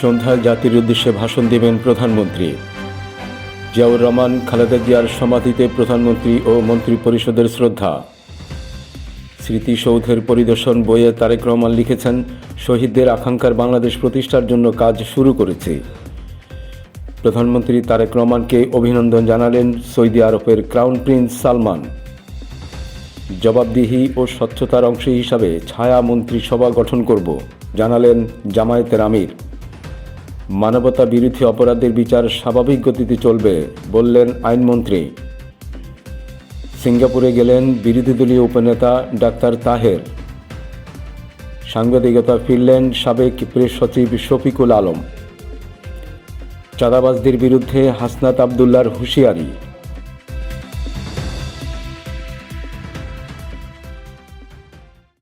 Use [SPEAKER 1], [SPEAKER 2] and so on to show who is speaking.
[SPEAKER 1] সন্ধ্যায় জাতির উদ্দেশ্যে ভাষণ দেবেন প্রধানমন্ত্রী। জিয়াউর রহমান খালেদা জিয়ার সমাধিতে প্রধানমন্ত্রী ও মন্ত্রিপরিষদের শ্রদ্ধা। স্মৃতিসৌধের পরিদর্শন বইয়ে তারেক রহমান লিখেছেন, শহীদদের আকাঙ্ক্ষার বাংলাদেশ প্রতিষ্ঠার জন্য কাজ শুরু করেছে। প্রধানমন্ত্রী তারেক রহমানকে অভিনন্দন জানালেন সৌদি আরবের ক্রাউন প্রিন্স সালমান। জবাবদিহি ও স্বচ্ছতার অংশ হিসাবে ছায়া মন্ত্রিসভা গঠন করব, জানালেন জামায়াতের আমির। মানবতা বিরোধী অপরাধের বিচার স্বাভাবিক গতিতে চলবে, বললেন আইনমন্ত্রী। সিঙ্গাপুরে গেলেন বিরোধী দলীয় উপনেতা ডাক্তার তাহের। সাংবাদিকতা ফিরলেন সাবেক প্রেস সচিব শফিকুল আলম। চাঁদাবাজদের বিরুদ্ধে হাসনাত আবদুল্লাহর হুঁশিয়ারি।